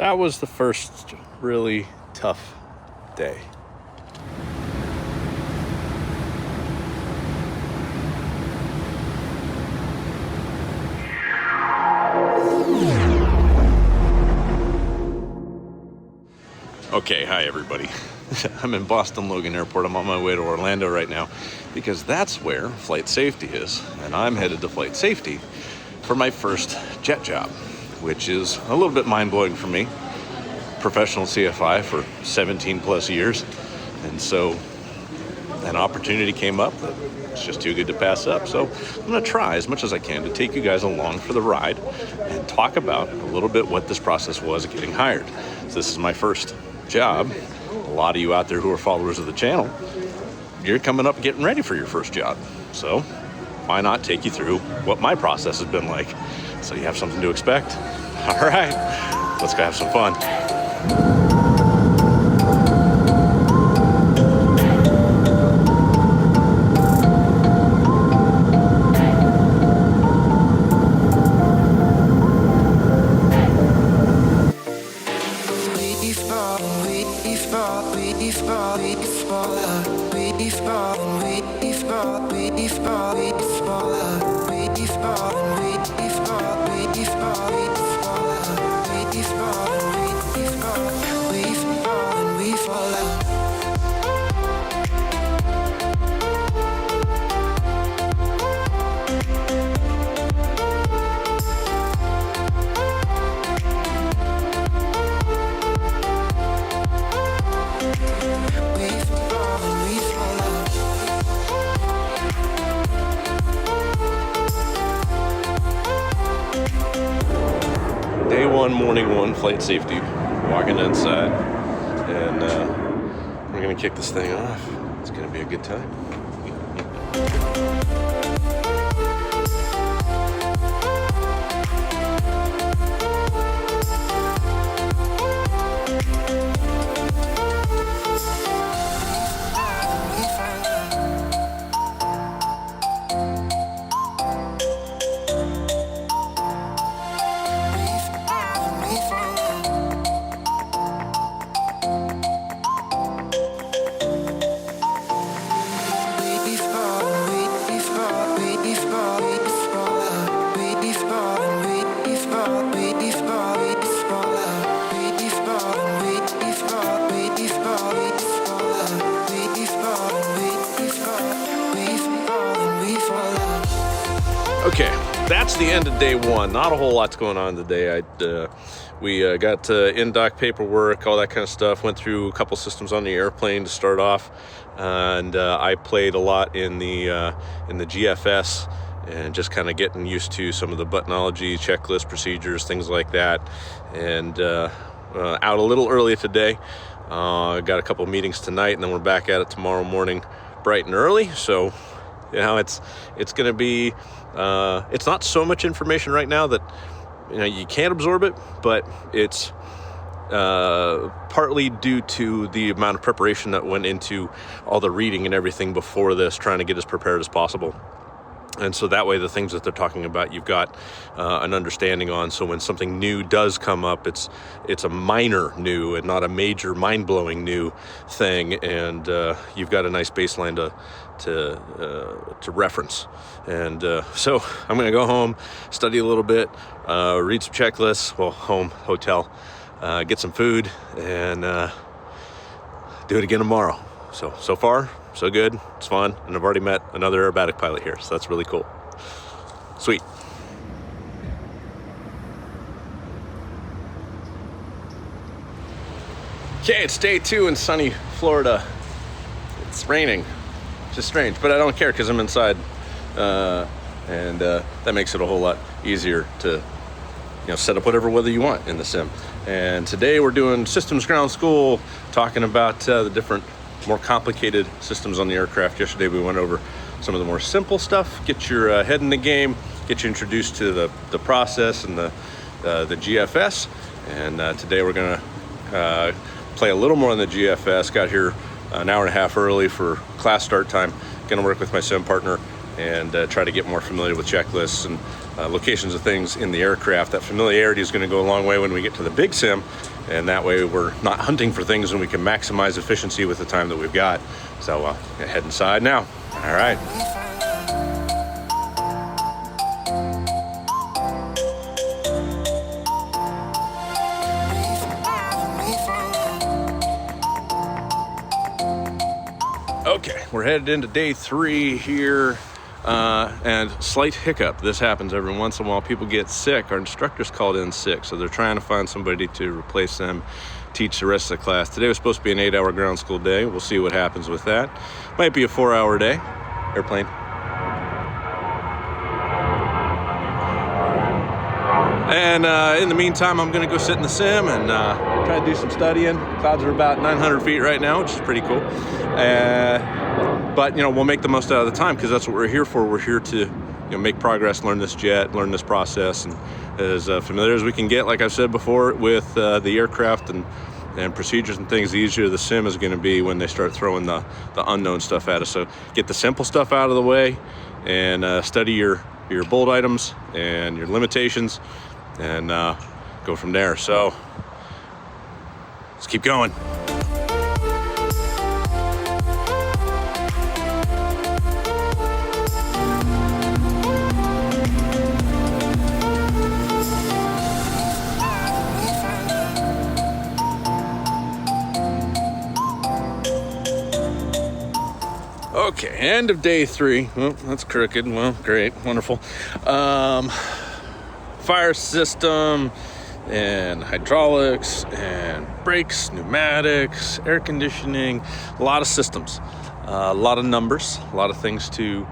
that was the first really tough day. Okay, hi everybody. I'm in Boston Logan Airport. I'm on my way to Orlando right now because that's where flight safety is. And I'm headed to flight safety for my first jet job, which is a little bit mind-blowing for me. Professional CFI for 17 plus years. And so an opportunity came up that it's just too good to pass up. So I'm gonna try as much as I can to take you guys along for the ride and talk about a little bit what this process was of getting hired. So this is my first job. A lot of you out there who are followers of the channel, you're coming up getting ready for your first job. So why not take you through what my process has been like so you have something to expect. All right, let's go have some fun. Day one, morning one, flight safety. Walking inside, and we're gonna kick this thing off. It's gonna be a good time. Okay, that's the end of day one. Not a whole lot's going on today. We got in-dock paperwork, all that kind of stuff. Went through a couple systems on the airplane to start off, and I played a lot in the GFS and just kind of getting used to some of the buttonology, checklist procedures, things like that. And out a little early today. Got a couple meetings tonight, and then we're back at it tomorrow morning, bright and early. So, you know, it's going to be. It's not so much information right now that you can't absorb it, but it's partly due to the amount of preparation that went into all the reading and everything before this, trying to get as prepared as possible. And so that way the things that they're talking about, you've got an understanding on. So when something new does come up, it's a minor new and not a major mind-blowing new thing. And you've got a nice baseline to reference. And so I'm going to go home, study a little bit, read some checklists, well, home, hotel, get some food, and do it again tomorrow. So far, so good. It's fun. And I've already met another aerobatic pilot here, so that's really cool. Sweet. Okay, it's day 2 in sunny Florida. It's raining, which is strange, but I don't care because I'm inside. And that makes it a whole lot easier to set up whatever weather you want in the sim. And today we're doing systems ground school, talking about the different more complicated systems on the aircraft. Yesterday we went over some of the more simple stuff, get your head in the game, get you introduced to the process and the GFS. And today we're gonna play a little more on the GFS. Got here an hour and a half early for class start time. Gonna work with my sim partner and try to get more familiar with checklists and locations of things in the aircraft. That familiarity is going to go a long way when we get to the big sim, and that way we're not hunting for things and we can maximize efficiency with the time that we've got. So head inside now. All right. Okay, we're headed into day 3 here, and slight hiccup. This happens every once in a while. People get sick. Our instructor's called in sick, so they're trying to find somebody to replace them, teach the rest of the class. Today was supposed to be an 8-hour ground school day. We'll see what happens with that. Might be a 4-hour day. Airplane. And in the meantime, I'm going to go sit in the sim and try to do some studying. Clouds are about 900 feet right now, which is pretty cool. But, we'll make the most out of the time because that's what we're here for. We're here to make progress, learn this jet, learn this process, and as familiar as we can get, like I've said before, with the aircraft and procedures and things, the easier the sim is going to be when they start throwing the unknown stuff at us. So get the simple stuff out of the way and study your bold items and your limitations, and go from there. So let's keep going. Okay, end of day 3. Well, that's crooked. Well, great, wonderful. Fire system and hydraulics and brakes, pneumatics, air conditioning, a lot of systems, a lot of numbers, a lot of things to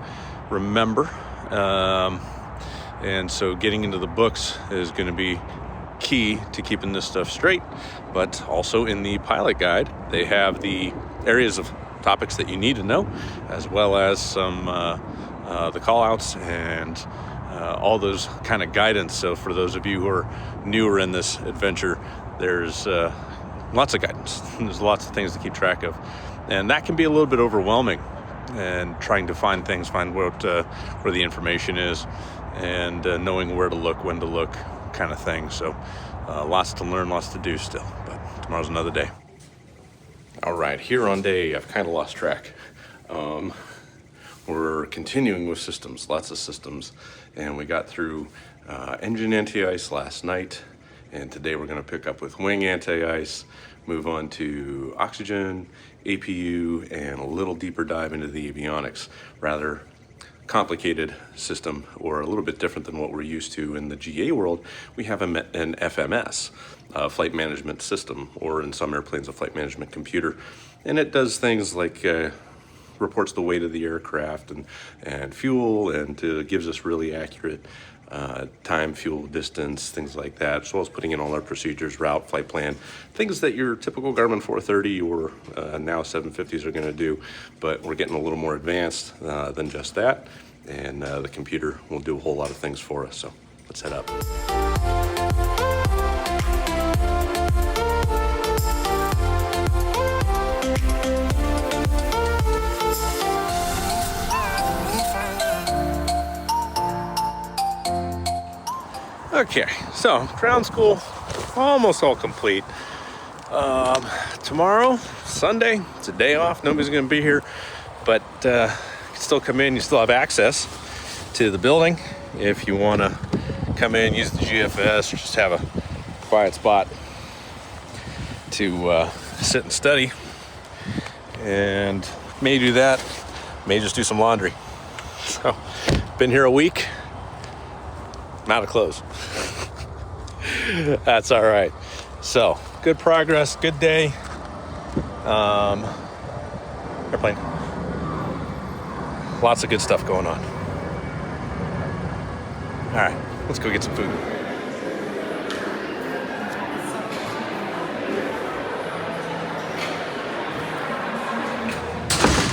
remember. And so getting into the books is going to be key to keeping this stuff straight. But also in the pilot guide, they have the areas of topics that you need to know, as well as some the call outs and all those kind of guidance. So for those of you who are newer in this adventure, there's lots of guidance. There's lots of things to keep track of, and that can be a little bit overwhelming, and trying to find where the information is, and knowing where to look, when to look, kind of thing. So lots to learn, lots to do still, but tomorrow's another day. All right, here on day, I've kind of lost track. We're continuing with systems, lots of systems, and we got through engine anti-ice last night, and today we're going to pick up with wing anti-ice, move on to oxygen, APU, and a little deeper dive into the avionics. Rather complicated system, or a little bit different than what we're used to in the GA world. We have an FMS, flight management system, or in some airplanes a flight management computer, and it does things like reports the weight of the aircraft and fuel, and gives us really accurate time, fuel, distance, things like that, as well as putting in all our procedures, route, flight plan, things that your typical Garmin 430 or now 750s are going to do. But we're getting a little more advanced than just that, and the computer will do a whole lot of things for us. So let's head up. Okay, so ground school almost all complete. Tomorrow, Sunday, it's a day off. Nobody's going to be here, but you can still come in. You still have access to the building if you want to come in, use the GFS, or just have a quiet spot to sit and study. And may do that, may just do some laundry. So, been here a week. I'm out of clothes. That's all right. So, good progress, good day. Airplane. Lots of good stuff going on. All right, let's go get some food.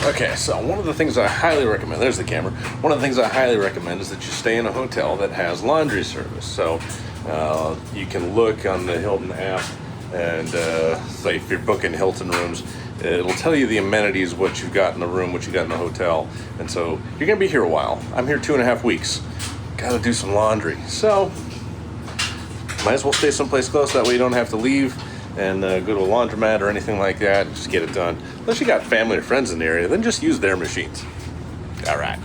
Okay, so one of the things I highly recommend, there's the camera. One of the things I highly recommend is that you stay in a hotel that has laundry service. So you can look on the Hilton app, and say if you're booking Hilton rooms, it'll tell you the amenities, what you've got in the room, what you got in the hotel. And so you're gonna be here a while. I'm here 2.5 weeks. gotta do some laundry. So, might as well stay someplace close, that way you don't have to leave and go to a laundromat or anything like that. Just get it done. Unless you got family or friends in the area, then just use their machines. All right.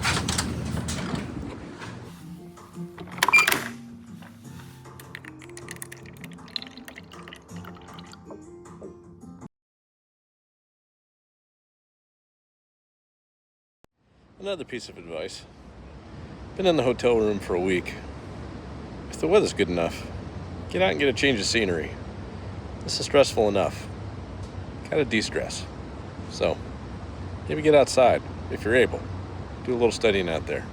Another piece of advice. Been in the hotel room for a week. If the weather's good enough, get out and get a change of scenery. This is stressful enough. Gotta de-stress. So, maybe get outside if you're able. Do a little studying out there.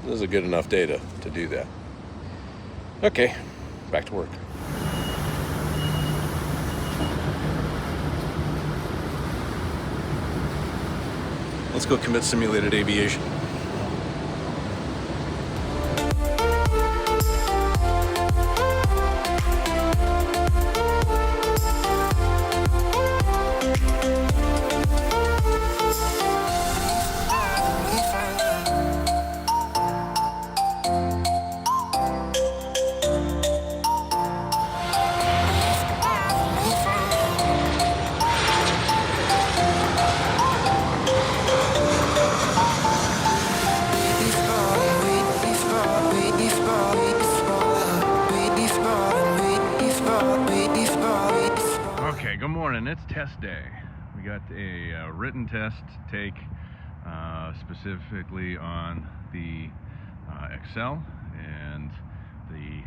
This is a good enough day to do that. Okay, back to work. Let's go commit simulated aviation. Okay, good morning. It's test day. We got a written test to take specifically on the Excel, and the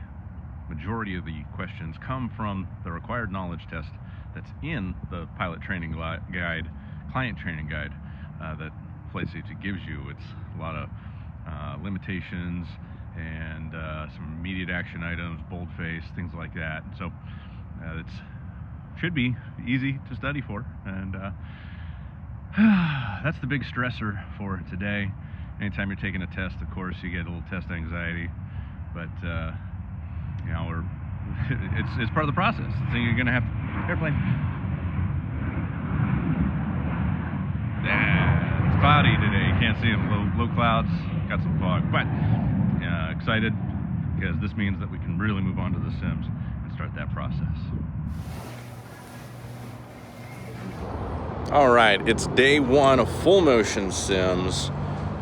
majority of the questions come from the required knowledge test that's in the pilot training guide, client training guide that FlightSafety gives you. It's a lot of limitations and some immediate action items, boldface, things like that. So it's should be easy to study for, and that's the big stressor for today. Anytime you're taking a test, of course, you get a little test anxiety, but you know, it's part of the process. So you're gonna have airplane. It's cloudy today. You can't see them. Low clouds, got some fog, but excited because this means that we can really move on to the sims and start that process. All right, it's day one of full motion sims.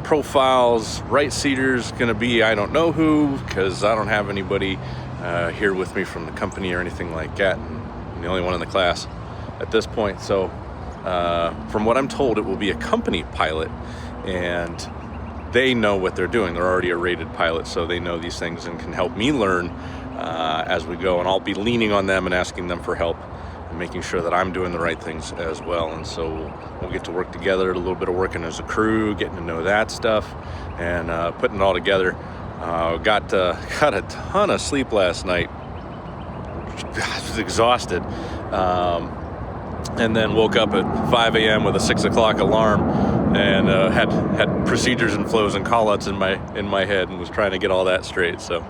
Profiles, right seater's gonna be I don't know who, because I don't have anybody here with me from the company or anything like that, and I'm the only one in the class at this point. So from what I'm told, it will be a company pilot, and they know what they're doing. They're already a rated pilot, so they know these things and can help me learn as we go, and I'll be leaning on them and asking them for help, making sure that I'm doing the right things as well. And so we'll get to work together, a little bit of working as a crew, getting to know that stuff, and putting it all together. Got a ton of sleep last night. I was exhausted, and then woke up at 5 a.m. with a 6 o'clock alarm, and had procedures and flows and call-outs in my head, and was trying to get all that straight. So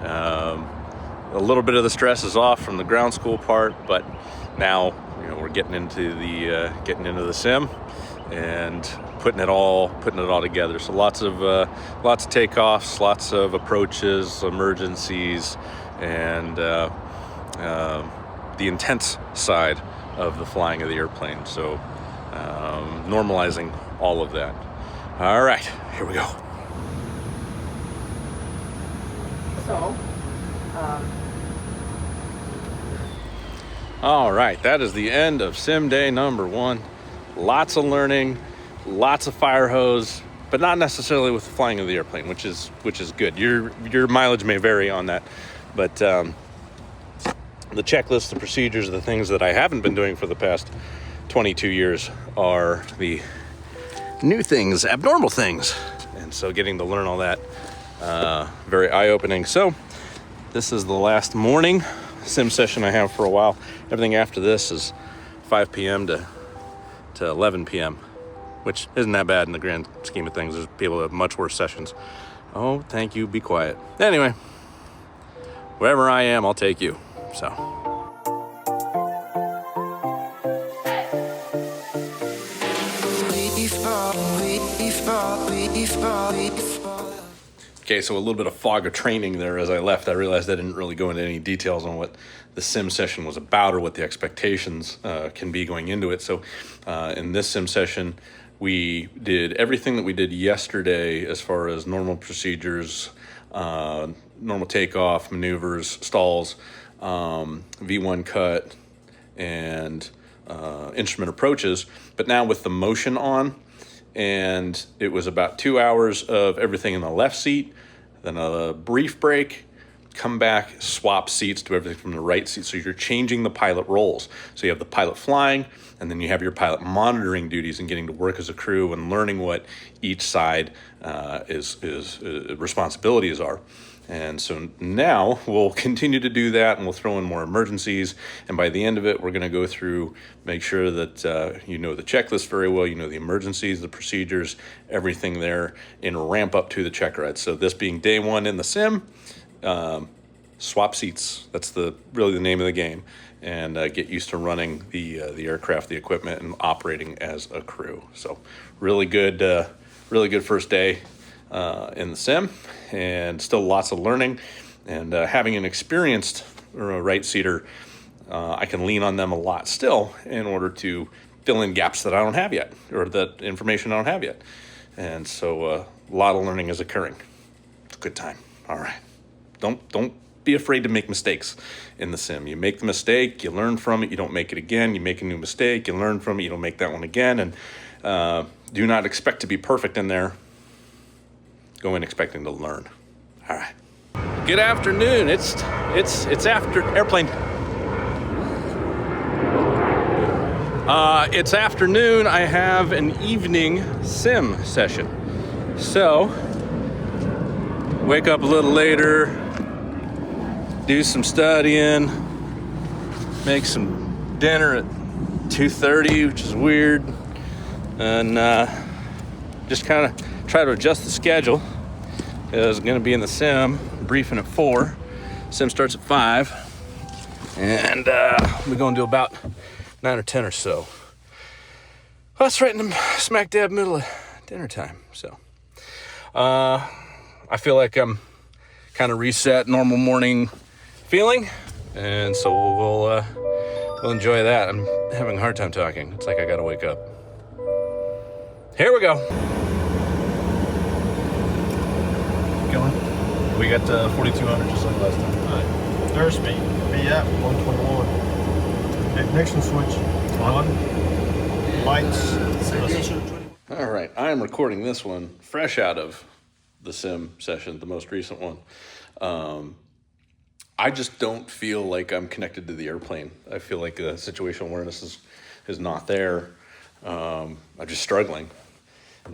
a little bit of the stress is off from the ground school part, but now, you know, we're getting into the sim and putting it all together. So lots of takeoffs, lots of approaches, emergencies, and the intense side of the flying of the airplane. So normalizing all of that. All right, here we go. So. All right, that is the end of sim day number one. Lots of learning, lots of fire hose, but not necessarily with the flying of the airplane, which is good. Your mileage may vary on that, but the checklist, the procedures, the things that I haven't been doing for the past 22 years are the new things, abnormal things, and so getting to learn all that, very eye-opening. So this is the last morning sim session I have for a while. Everything after this is 5 p.m. to 11 p.m., which isn't that bad in the grand scheme of things. There's people that have much worse sessions. Oh, thank you. Be quiet. Anyway, wherever I am, I'll take you. So. Okay, so a little bit of fog of training there as I left. I realized I didn't really go into any details on what the sim session was about or what the expectations can be going into it. So in this sim session, we did everything that we did yesterday as far as normal procedures, normal takeoff, maneuvers, stalls, V1 cut, and instrument approaches, but now with the motion on. And it was about 2 hours of everything in the left seat, then a brief break, come back, swap seats, do everything from the right seat. So you're changing the pilot roles. So you have the pilot flying, and then you have your pilot monitoring duties and getting to work as a crew and learning what each side responsibilities are. And so now we'll continue to do that, and we'll throw in more emergencies. And by the end of it, we're going to go through, make sure that you know the checklist very well, you know the emergencies, the procedures, everything there, and ramp up to the check ride. So this being day one in the sim, swap seats. That's really the name of the game, and get used to running the aircraft, the equipment, and operating as a crew. So really good first day in the sim, and still lots of learning. And having an experienced right seater, I can lean on them a lot still in order to fill in gaps that I don't have yet, or that information I don't have yet. And so a lot of learning is occurring. It's a good time. All right. Don't be afraid to make mistakes in the sim. You make the mistake, you learn from it, you don't make it again. You make a new mistake, you learn from it, you don't make that one again. And do not expect to be perfect in there. Go in expecting to learn. All right. Good afternoon. It's after airplane. It's afternoon. I have an evening sim session. So wake up a little later, do some studying, make some dinner at 2:30, which is weird, and just kind of try to adjust the schedule. I was going to be in the sim, briefing at 4. Sim starts at 5, and we're going to do about 9 or 10 or so. Well, that's right in the smack dab middle of dinner time. So I feel like I'm kind of reset, normal morning feeling, and so we'll enjoy that. I'm having a hard time talking. It's like I got to wake up. Here we go. Going? We got 4,200 just like last time. Alright. Airspeed, VF 121. Ignition switch on. Lights. All right, I am recording this one fresh out of the sim session, the most recent one. I just don't feel like I'm connected to the airplane. I feel like the situational awareness is not there. I'm just struggling.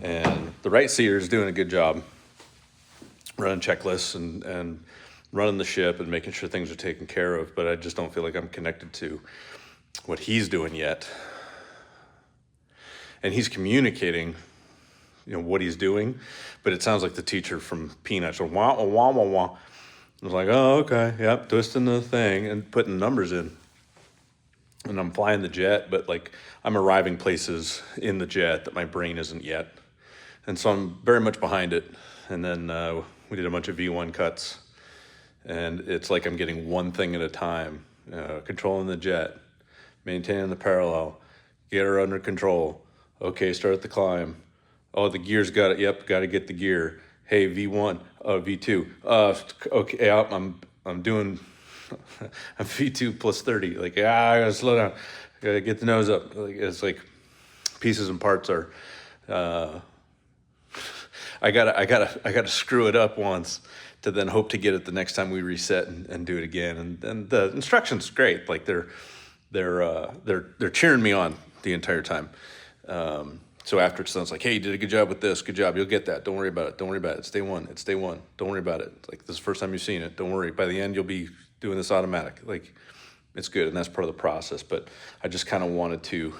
And the right seater is doing a good job running checklists and running the ship and making sure things are taken care of, but I just don't feel like I'm connected to what he's doing yet. And he's communicating, what he's doing, but it sounds like the teacher from Peanuts, or wah, wah, wah, wah, wah. I was like, oh, okay, yep, twisting the thing and putting numbers in. And I'm flying the jet, but like I'm arriving places in the jet that my brain isn't yet. And so I'm very much behind it. And then we did a bunch of V1 cuts, and it's like I'm getting one thing at a time, controlling the jet, maintaining the parallel, get her under control. Okay, start the climb. Oh, the gear's got it. Yep, got to get the gear. Hey, V1, V2. Okay, I'm doing I'm V2 plus 30. Like, I gotta slow down. Gotta get the nose up. Like, it's like pieces and parts are. I gotta screw it up once to then hope to get it the next time we reset and do it again. And the instructions great. Like they're cheering me on the entire time. So after it sounds like, hey, you did a good job with this. Good job. You'll get that. Don't worry about it. Don't worry about it. It's day one. It's day one. Don't worry about it. Like this is the first time you've seen it. Don't worry. By the end, you'll be doing this automatic. Like it's good. And that's part of the process. But I just kind of wanted to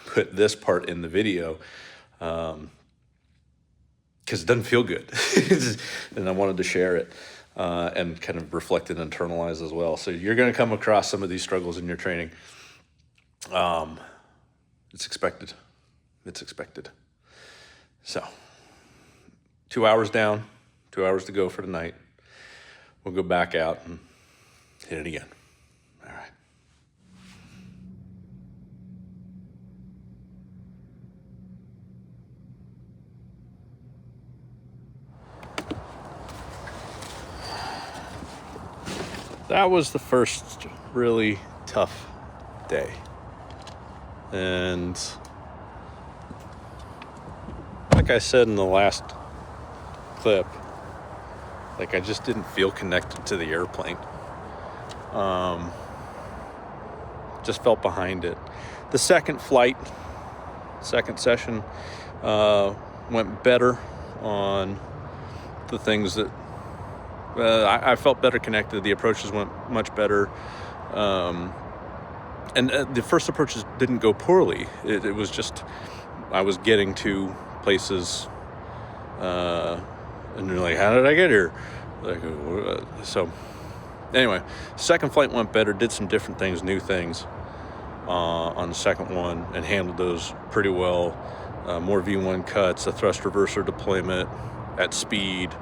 put this part in the video, because it doesn't feel good. And I wanted to share it and kind of reflect and internalize as well. So you're going to come across some of these struggles in your training. It's expected. It's expected. So 2 hours down, 2 hours to go for the night. We'll go back out and hit it again. All right. That was the first really tough day. And like I said in the last clip, like I just didn't feel connected to the airplane. Just felt behind it. The second session, went better on the things that I felt better connected. The approaches went much better. And the first approaches didn't go poorly. It was just, I was getting to places, and you're like, how did I get here? Like, so anyway, second flight went better, did some different things, new things, on the second one, and handled those pretty well. More V1 cuts, a thrust reverser deployment at speed,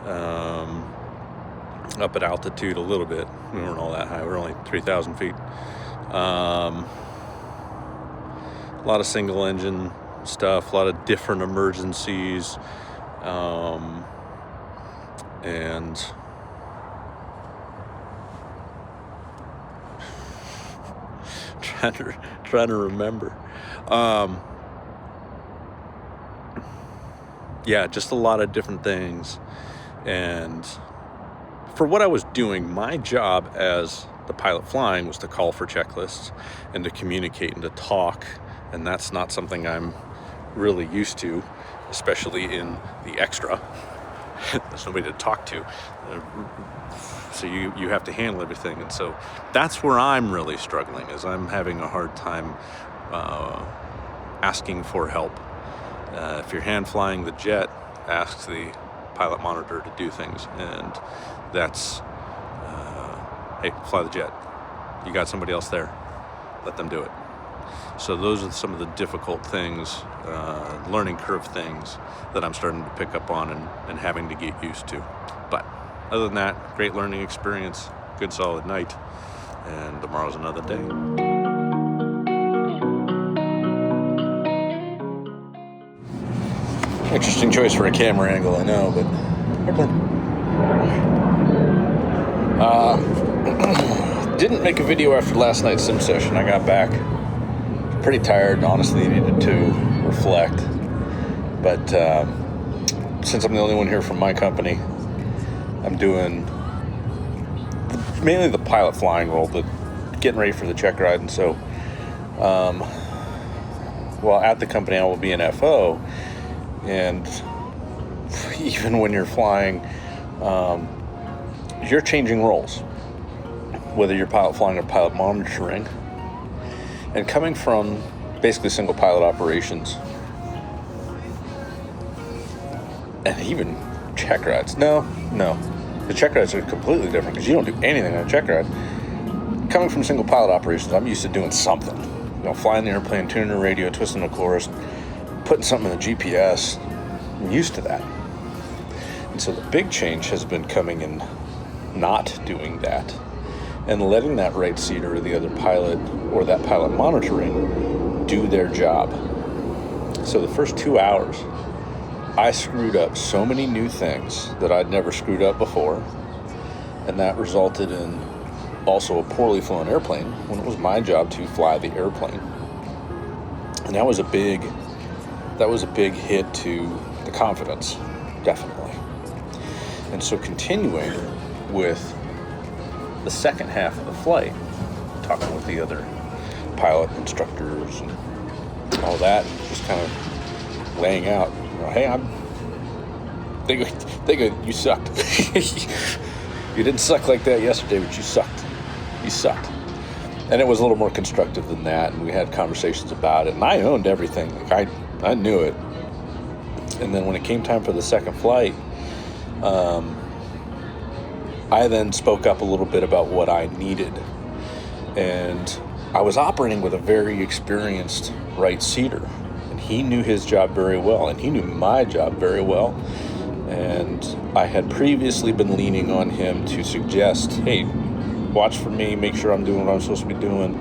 up at altitude a little bit. We weren't all that high. We were only 3,000 feet. A lot of single engine stuff, a lot of different emergencies, and trying to remember. Yeah, just a lot of different things. And for what I was doing, my job as the pilot flying was to call for checklists and to communicate and to talk, and that's not something I'm really used to, especially in the extra. There's nobody to talk to, so you have to handle everything. And so that's where I'm really struggling, is I'm having a hard time asking for help. If you're hand flying the jet, ask the pilot monitor to do things, and that's hey, fly the jet. You got somebody else there, let them do it. So those are some of the difficult things, learning curve things that I'm starting to pick up on and having to get used to. But other than that, great learning experience, good solid night, and tomorrow's another day. Interesting choice for a camera angle, I know, but didn't make a video after last night's sim session. I got back pretty tired and honestly needed to reflect. But since I'm the only one here from my company, I'm doing mainly the pilot flying role, but getting ready for the check ride. And so, well, at the company, I will be an FO. And even when you're flying, you're changing roles, whether you're pilot flying or pilot monitoring. And coming from basically single pilot operations, and even check rides. No, the check rides are completely different because you don't do anything on a check ride. Coming from single pilot operations, I'm used to doing something. Flying the airplane, tuning the radio, twisting the course, putting something in the GPS. I'm used to that. And so the big change has been coming in not doing that and letting that right seater or the other pilot or that pilot monitoring do their job. So the first 2 hours, I screwed up so many new things that I'd never screwed up before, and that resulted in also a poorly flown airplane when it was my job to fly the airplane. And that was a big hit to the confidence, definitely. And so continuing with the second half of the flight, talking with the other pilot instructors and all that, and just kind of laying out, hey, they go, you sucked. You didn't suck like that yesterday, but you sucked. You sucked. And it was a little more constructive than that, and we had conversations about it, and I owned everything. Like I knew it. And then when it came time for the second flight, I then spoke up a little bit about what I needed. And I was operating with a very experienced right seater, and he knew his job very well, and he knew my job very well. And I had previously been leaning on him to suggest, hey, watch for me, make sure I'm doing what I'm supposed to be doing.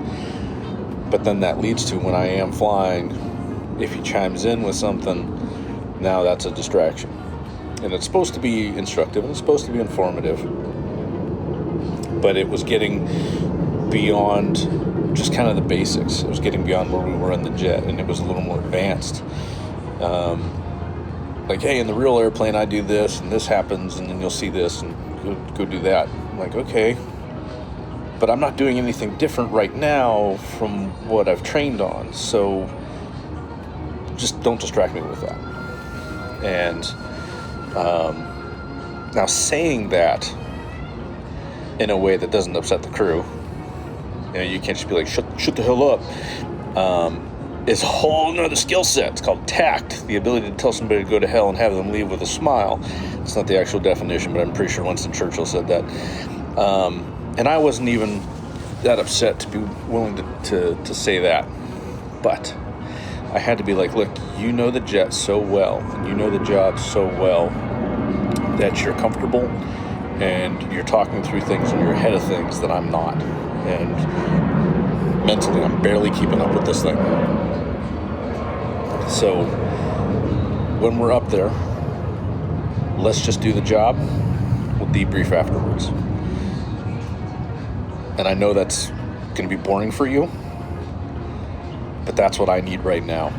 But then that leads to, when I am flying, if he chimes in with something, now that's a distraction. And it's supposed to be instructive and it's supposed to be informative, but it was getting beyond just kind of the basics. It was getting beyond where we were in the jet, and it was a little more advanced. Like, hey, in the real airplane, I do this, and this happens, and then you'll see this, and go do that. I'm like, okay, but I'm not doing anything different right now from what I've trained on, so just don't distract me with that. And now saying that in a way that doesn't upset the crew, you can't just be like, shut the hell up, is a whole nother skill set. It's called tact, the ability to tell somebody to go to hell and have them leave with a smile. It's not the actual definition, but I'm pretty sure Winston Churchill said that. And I wasn't even that upset to be willing to say that. But I had to be like, look, you know the jet so well, and you know the job so well, that you're comfortable and you're talking through things and you're ahead of things that I'm not. And mentally, I'm barely keeping up with this thing. So when we're up there, let's just do the job. We'll debrief afterwards. And I know that's going to be boring for you, but that's what I need right now.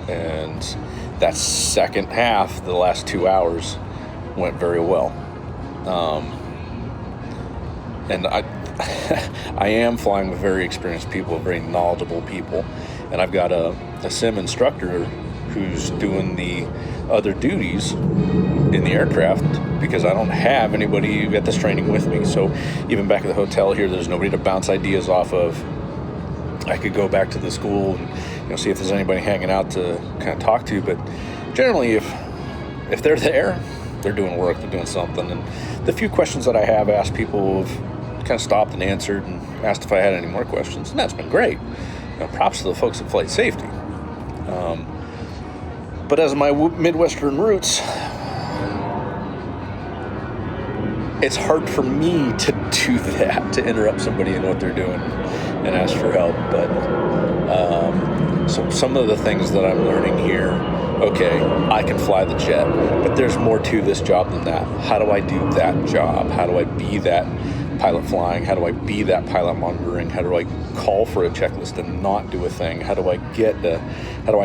And that second half, the last 2 hours, went very well. And I am flying with very experienced people, very knowledgeable people. And I've got a sim instructor who's doing the other duties in the aircraft because I don't have anybody who got this training with me. So even back at the hotel here, there's nobody to bounce ideas off of. I could go back to the school and see if there's anybody hanging out to kind of talk to. But generally, if they're there, they're doing work, they're doing something. And the few questions that I have asked, people have kind of stopped and answered and asked if I had any more questions, and that's been great. Props to the folks at FlightSafety. But as my Midwestern roots, it's hard for me to do that, to interrupt somebody in what they're doing and ask for help. But so some of the things that I'm learning here, okay, I can fly the jet, but there's more to this job than that. How do I do that job? How do I be that pilot flying? How do I be that pilot monitoring? How do I call for a checklist and not do a thing? How do I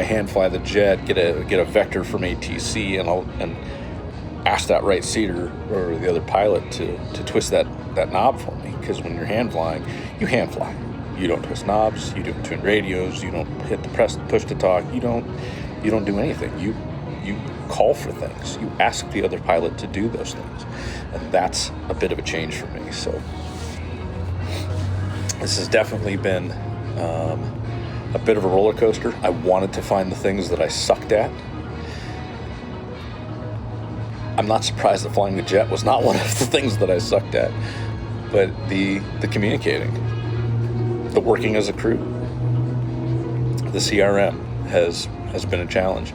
hand fly the jet, get a vector from ATC and ask that right seater or the other pilot to twist that knob for me? Because when you're hand flying, you hand fly. You don't twist knobs, you don't tune radios, you don't hit the push to talk, you don't do anything. You call for things. You ask the other pilot to do those things. And that's a bit of a change for me. So this has definitely been a bit of a roller coaster. I wanted to find the things that I sucked at. I'm not surprised that flying the jet was not one of the things that I sucked at, but the communicating, the working as a crew, the CRM has been a challenge.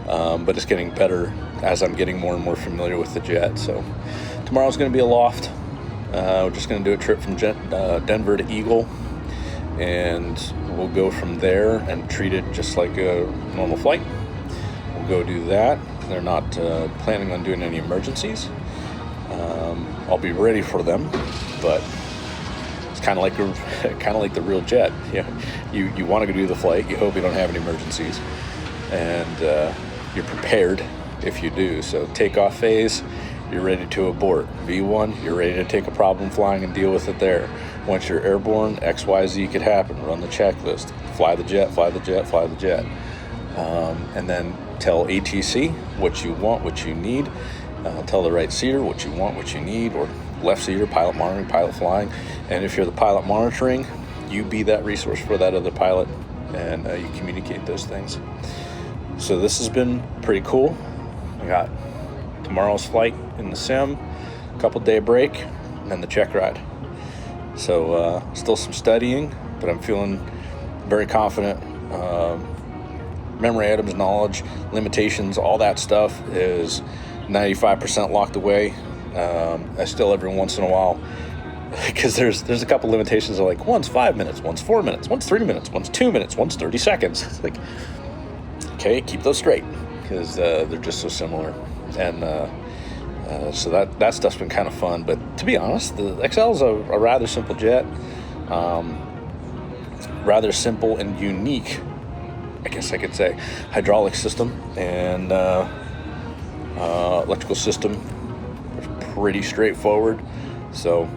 But it's getting better as I'm getting more and more familiar with the jet. So tomorrow's going to be a loft. We're just going to do a trip from Denver to Eagle, and we'll go from there and treat it just like a normal flight. We'll go do that. They're not planning on doing any emergencies. I'll be ready for them, but it's kind of like the real jet. You want to go do the flight. You hope you don't have any emergencies, and you're prepared if you do. So takeoff phase, you're ready to abort. V1, you're ready to take a problem flying and deal with it there. Once you're airborne, X, Y, Z could happen. Run the checklist. Fly the jet, fly the jet, fly the jet. And then tell ATC what you want, what you need. Tell the right seater what you want, what you need, or left seater, pilot monitoring, pilot flying. And if you're the pilot monitoring, you be that resource for that other pilot, and you communicate those things. So this has been pretty cool. I got tomorrow's flight in the sim, a couple day break, and then the check ride. So still some studying, but I'm feeling very confident. Memory items, knowledge, limitations, all that stuff is 95% locked away. I still every once in a while, because there's a couple limitations of like one's 5 minutes, one's 4 minutes, one's 3 minutes, one's 2 minutes, one's 30 seconds. It's like, okay, keep those straight, because they're just so similar. And so that stuff's been kind of fun. But to be honest, the XL is a rather simple jet, rather simple and unique, I guess I could say, hydraulic system and electrical system is pretty straightforward. So,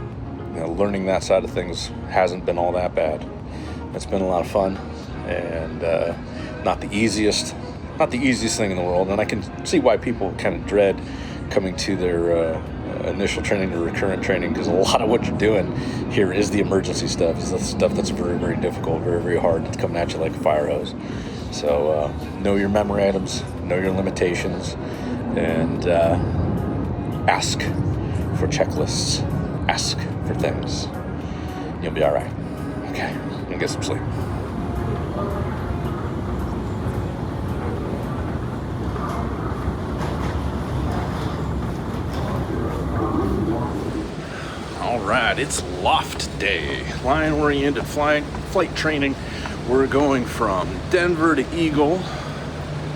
learning that side of things hasn't been all that bad. It's been a lot of fun, and not the easiest thing in the world. And I can see why people kind of dread coming to their initial training or recurrent training, because a lot of what you're doing here is the emergency stuff. Is the stuff that's very, very difficult, very, very hard. It's coming at you like a fire hose. So know your memorandums, know your limitations, and ask for checklists, ask for things. You'll be all right. Okay, I'm gonna get some sleep. All right, it's Loft day. Line-oriented flight training. We're going from Denver to Eagle,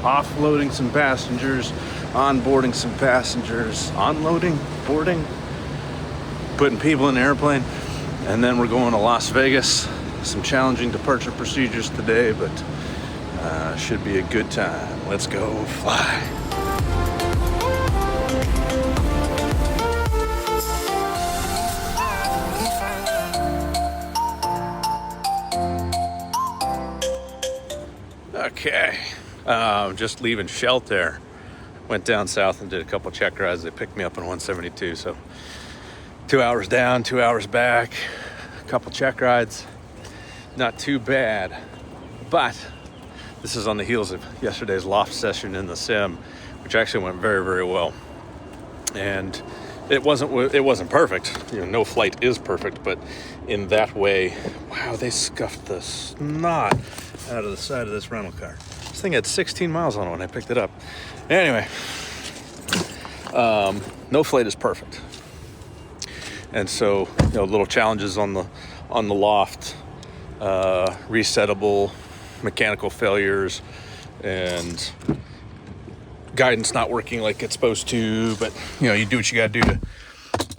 offloading some passengers, onboarding some passengers, unloading, boarding, putting people in the airplane, and then we're going to Las Vegas. Some challenging departure procedures today, but should be a good time. Let's go fly. Okay, just leaving shelter. Went down south and did a couple check rides. They picked me up in 172, so 2 hours down, 2 hours back, a couple check rides. Not too bad, but this is on the heels of yesterday's Loft session in the sim, which actually went very, very well. And it wasn't perfect. No flight is perfect, but in that way, wow, they scuffed the snot out of the side of this rental car. This thing had 16 miles on it when I picked it up. Anyway, no flight is perfect, and so little challenges on the Loft, resettable, mechanical failures, and guidance not working like it's supposed to. But you do what you got to do to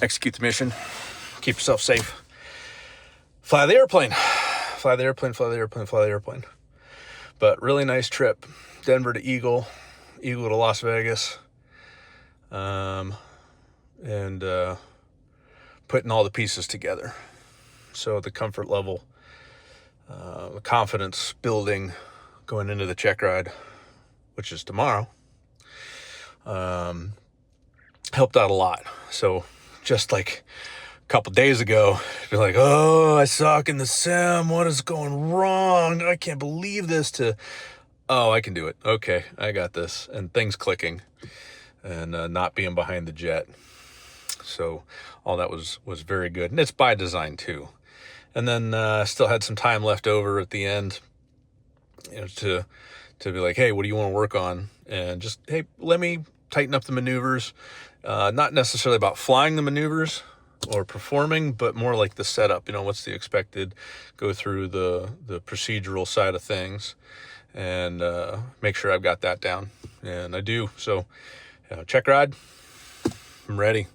execute the mission, keep yourself safe, fly the airplane. Fly the airplane. But really nice trip. Denver to Eagle to Las Vegas. And putting all the pieces together. So the comfort level, the confidence building going into the check ride, which is tomorrow, helped out a lot. So just like a couple days ago, be like, oh, I suck in the sim. What is going wrong? I can't believe this. To, oh, I can do it. Okay, I got this. And things clicking and not being behind the jet. So all that was very good. And it's by design too. And then still had some time left over at the end, to be like, hey, what do you want to work on? And just, hey, let me tighten up the maneuvers. Not necessarily about flying the maneuvers or performing, but more like the setup. What's the expected, go through the procedural side of things, and make sure I've got that down. And I do. So check ride, I'm ready.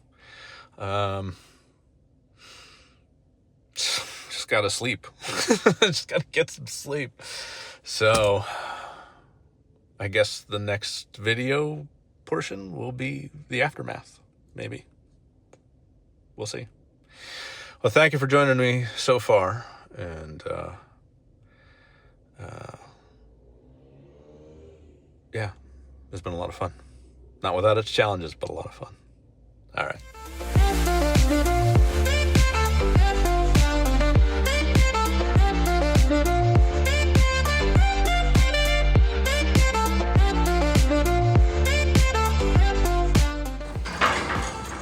Just gotta sleep. Just gotta get some sleep. So I guess the next video portion will be the aftermath, maybe. We'll see. Well, thank you for joining me so far, and yeah, it's been a lot of fun. Not without its challenges, but a lot of fun. All right.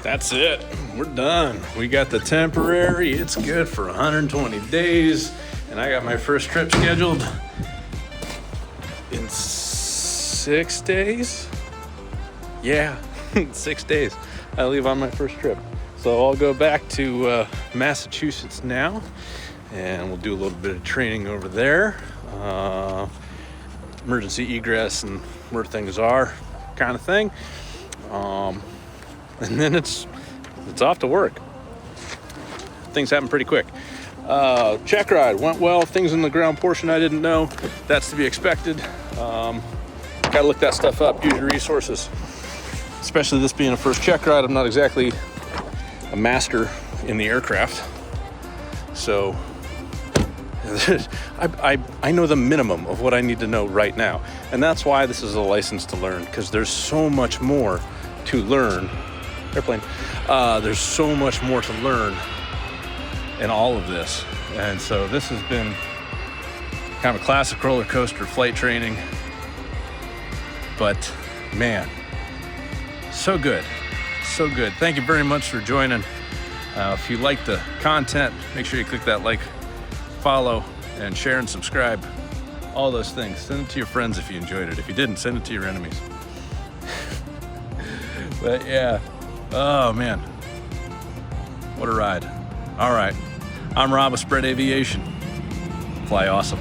That's it. We're done. We got the temporary. It's good for 120 days. And I got my first trip scheduled in 6 days. Yeah. 6 days. I leave on my first trip. So I'll go back to Massachusetts now, and we'll do a little bit of training over there. Emergency egress and where things are kind of thing. And then it's off to work. Things happen pretty quick. Check ride went well. Things in the ground portion I didn't know. That's to be expected. Gotta look that stuff up, use your resources. Especially this being a first check ride, I'm not exactly a master in the aircraft. So I know the minimum of what I need to know right now. And that's why this is a license to learn, because there's so much more to learn. Airplane. There's so much more to learn in all of this. And so this has been kind of a classic roller coaster flight training. But man, so good. So good. Thank you very much for joining. If you like the content, make sure you click that like, follow, and share and subscribe. All those things. Send it to your friends if you enjoyed it. If you didn't, send it to your enemies. But yeah, oh man, what a ride. All right, I'm Rob with Spread Aviation. Fly awesome.